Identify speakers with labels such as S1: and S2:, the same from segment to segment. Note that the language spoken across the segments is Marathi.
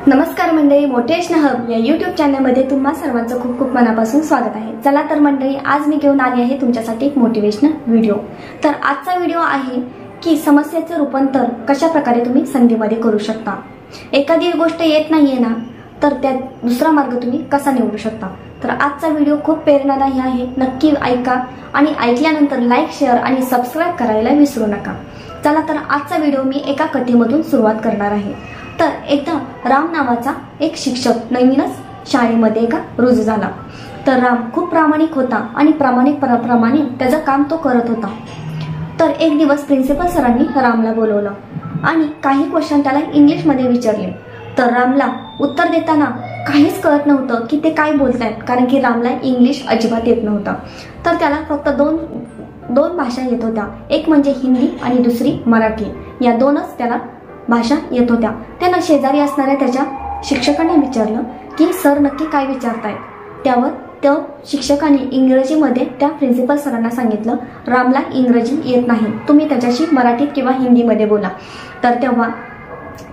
S1: नमस्कार मंडळी, मोटिवेशन हब या यूट्यूब चॅनलमध्ये तुम्हा सर्वांचं खूप खूप मनापासून स्वागत आहे। चला तर मंडळी, आज मी घेऊन आली आहे तुमच्यासाठी एक मोटिवेशनल व्हिडिओ। तर आजचा व्हिडिओ आहे की समस्येचे रूपांतर कशा प्रकारे तुम्ही संधीमध्ये करू शकता। एखादी गोष्ट येत नाहीये ना, तर त्या दुसरा मार्ग तुम्ही कसा निवडू शकता। तर आजचा व्हिडिओ खूप प्रेरणादायी आहे, नक्की ऐका आणि ऐकल्यानंतर लाईक, शेअर आणि सबस्क्राइब करायला विसरू नका। चला तर आजचा व्हिडिओ मी एका कथेमधून सुरुवात करणार आहे। तर एकदा राम नावाचा एक शिक्षक नवीनच शाळेमध्ये रुजू झाला। तर राम खूप प्रामाणिक होता आणि प्रामाणिकपणाप्रमाणे त्याचं काम तो करत होता। तर एक दिवस प्रिन्सिपल सरांनी रामला बोलवलं आणि काही क्वेश्चन त्याला इंग्लिशमध्ये विचारले। तर रामला उत्तर देताना काहीच कळत नव्हतं की ते काय बोलतायत, कारण की रामला इंग्लिश अजिबात येत नव्हतं। तर त्याला फक्त दोन भाषा येत होत्या, एक म्हणजे हिंदी आणि दुसरी मराठी। या दोनच त्याला भाषा येत होत्या। त्यानं शेजारी असणाऱ्या त्याच्या शिक्षकांना विचारलं की सर नक्की काय विचारतायत। त्यावर त्या शिक्षकाने इंग्रजीमध्ये त्या प्रिन्सिपल सरांना सांगितलं, रामला इंग्रजी येत नाही, तुम्ही त्याच्याशी मराठीत किंवा हिंदीमध्ये बोला। तर तेव्हा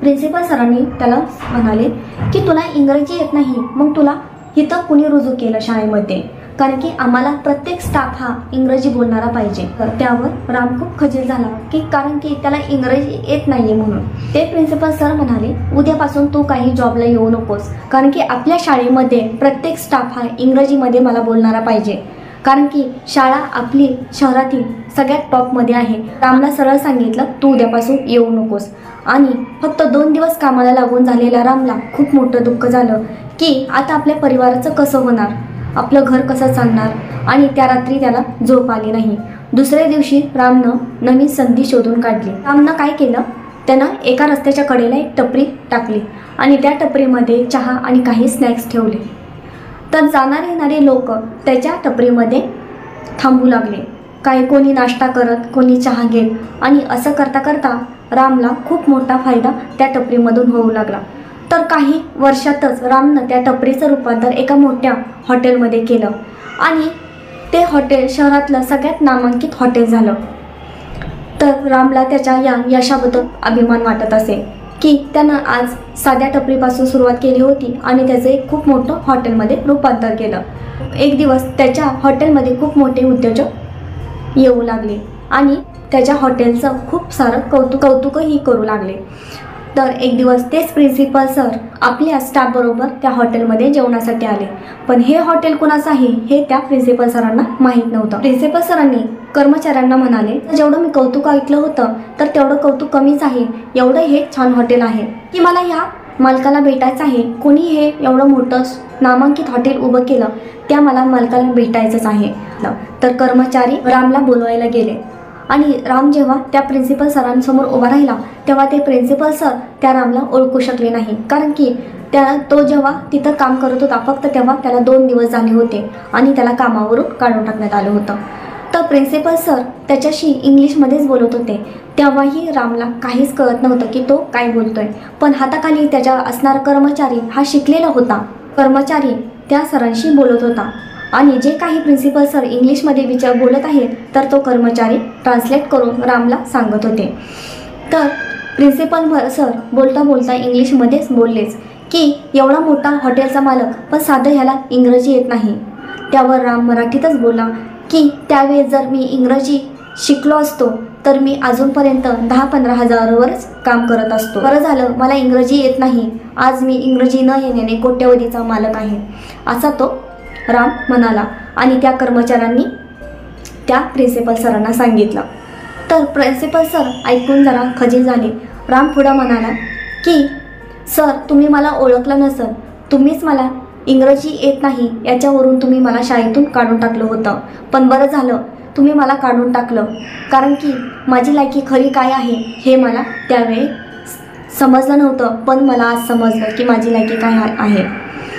S1: प्रिन्सिपल सरांनी त्याला म्हणाले की तुला इंग्रजी येत नाही, मग तुला इथं कुणी रुजू केलं शाळेमध्ये, कारण की आम्हाला प्रत्येक स्टाफ हा इंग्रजी बोलणारा पाहिजे। तर त्यावर राम खूप खजील झाला की कारण की त्याला इंग्रजी येत नाहीये म्हणून। ते प्रिन्सिपल सर म्हणाले, उद्यापासून तू काही जॉबला येऊ नकोस, कारण की आपल्या शाळेमध्ये प्रत्येक स्टाफ हा इंग्रजीमध्ये मला बोलणारा पाहिजे, कारण की शाळा आपली शहरातील सगळ्यात टॉपमध्ये आहे। रामला सरळ सांगितलं, तू उद्यापासून येऊ नकोस। आणि फक्त 2 दिवस कामाला लागून झालेल्या रामला खूप मोठं दुःख झालं की आता आपल्या परिवाराचं कसं होणार, आपलं घर कसं चालणार, आणि त्या रात्री त्याला झोप आली नाही। दुसऱ्या दिवशी रामनं नवीन संधी शोधून काढली। रामनं काय केलं, त्यानं एका रस्त्याच्या कडेला एक टपरी टाकली आणि त्या टपरीमध्ये चहा आणि काही स्नॅक्स ठेवले। तर जाणारे येणारे लोक त्याच्या टपरीमध्ये थांबू लागले, काही कोणी नाश्ता करत, कोणी चहा घेत, आणि असं करता करता रामला खूप मोठा फायदा त्या टपरीमधून होऊ लागला। तर काही वर्षातच रामनं त्या टपरीचं रूपांतर एका मोठ्या हॉटेलमध्ये केलं आणि ते हॉटेल शहरातलं सगळ्यात नामांकित हॉटेल झालं। तर रामला त्याच्या या यशाबद्दल अभिमान वाटत असे की त्यानं आज साध्या टपरीपासून सुरुवात केली होती आणि त्याचे खूप मोठं हॉटेलमध्ये रूपांतर केलं। एक दिवस त्याच्या हॉटेलमध्ये खूप मोठे उद्योजक येऊ लागले आणि त्याच्या हॉटेलचं खूप सारं कौतुकही करू लागले। तर एक दिवस तेच प्रिन्सिपल सर आपल्या स्टाफ बरोबर त्या हॉटेलमध्ये जेवणासाठी आले, पण हे हॉटेल कुणाचं आहे हे त्या प्रिन्सिपल सरांना माहीत नव्हतं। प्रिन्सिपल सरांनी कर्मचाऱ्यांना म्हणाले, जेवढं मी कौतुक ऐकलं होतं तर तेवढं कौतुक कमीच आहे, एवढं हे छान हॉटेल आहे की मला ह्या मालकाला भेटायचं आहे। कोणी हे एवढं मोठं नामांकित हॉटेल उभं केलं, त्या मला मालकाला भेटायचंच आहे। तर कर्मचारी रामला बोलवायला गेले आणि राम जेव्हा त्या प्रिन्सिपल सरांसमोर उभा राहिला तेव्हा ते प्रिन्सिपल सर त्या रामला ओळखू शकले नाही, कारण की तो जेव्हा तिथं काम करत होता फक्त तेव्हा त्याला 2 दिवस झाले होते आणि त्याला कामावरून काढून टाकण्यात आलं होतं। तर प्रिन्सिपल सर त्याच्याशी इंग्लिशमध्येच बोलत होते, तेव्हाही रामला काहीच कळत नव्हतं की तो काय बोलतोय। पण हाताखाली त्याच्या असणारा कर्मचारी हा शिकलेला होता। कर्मचारी त्या सरांशी बोलत होता आणि जे काही प्रिन्सिपल सर इंग्लिशमध्ये बोलत आहेत तर तो कर्मचारी ट्रान्सलेट करून रामला सांगत होते। तर प्रिन्सिपल सर बोलता बोलता इंग्लिशमध्येच बोललेच की एवढा मोठा हॉटेलचा मालक, पण साधं ह्याला इंग्रजी येत नाही। त्यावर राम मराठीतच बोलला की त्यावेळेस जर मी इंग्रजी शिकलो असतो तर मी अजूनपर्यंत 10-15 हजारावरच काम करत असतो। बरं झालं मला इंग्रजी येत नाही, आज मी इंग्रजी न येण्याने कोट्यवधीचा मालक आहे, असा तो राम म्हणाला। आणि त्या कर्मचाऱ्यांनी त्या प्रिन्सिपल सरांना सांगितलं। तर प्रिन्सिपल सर ऐकून जरा खजील झाले। राम पुढं म्हणाला की सर, तुम्ही मला ओळखलं नसेल, तुम्हीच मला इंग्रजी येत नाही याच्यावरून तुम्ही मला शाळेतून काढून टाकलं होतं, पण बरं झालं तुम्ही मला काढून टाकलं, कारण की माझी लायकी खरी काय आहे हे मला त्यावेळी समजलं नव्हतं, पण मला आज समजलं की माझी लायकी काय आहे।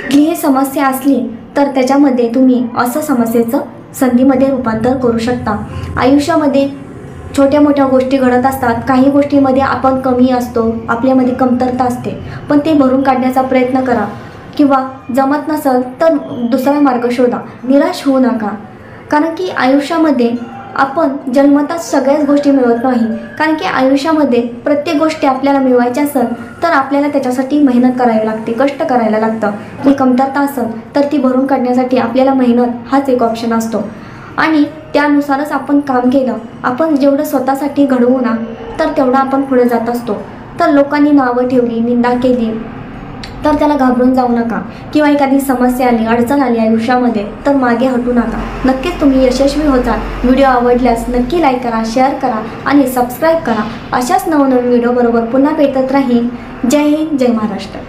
S1: ही समस्या असली तर त्याच्यामध्ये तुम्ही असं समस्येचं संधीमध्ये रूपांतर करू शकता। आयुष्यामध्ये छोट्या मोठ्या गोष्टी घडत असतात, काही गोष्टीमध्ये आपण कमी असतो, आपल्यामध्ये कमतरता असते, पण ते भरून काढण्याचा प्रयत्न करा, किंवा जमत नसेल तर दुसरा मार्ग शोधा। निराश होऊ नका, कारण की आयुष्यामध्ये आपण जन्मताच सगळ्याच गोष्टी मिळवत नाही, कारण की आयुष्यामध्ये प्रत्येक गोष्टी आपल्याला मिळवायच्या असेल तर आपल्याला त्याच्यासाठी मेहनत करावी लागते, कष्ट करायला लागतं. ती कमतरता असेल तर ती भरून काढण्यासाठी आपल्याला मेहनत हाच एक ऑप्शन असतो आणि त्यानुसारच आपण काम केलं, आपण जेवढं स्वतःसाठी घडवू ना तर तेवढं आपण पुढे जात असतो. तर लोकांनी नावं ठेवली, निंदा केली तर त्याला घाबरून जाऊ नका, किंवा एखादी समस्या आली, अडचण आली आयुष्यामध्ये तर मागे हटू नका. नक्कीच तुम्ही यशस्वी होता. व्हिडिओ आवडल्यास नक्की लाईक करा, शेअर करा आणि सबस्क्राईब करा. अशाच नवनवीन व्हिडिओ बरोबर पुन्हा भेटत राहील. जय हिंद, जय महाराष्ट्र.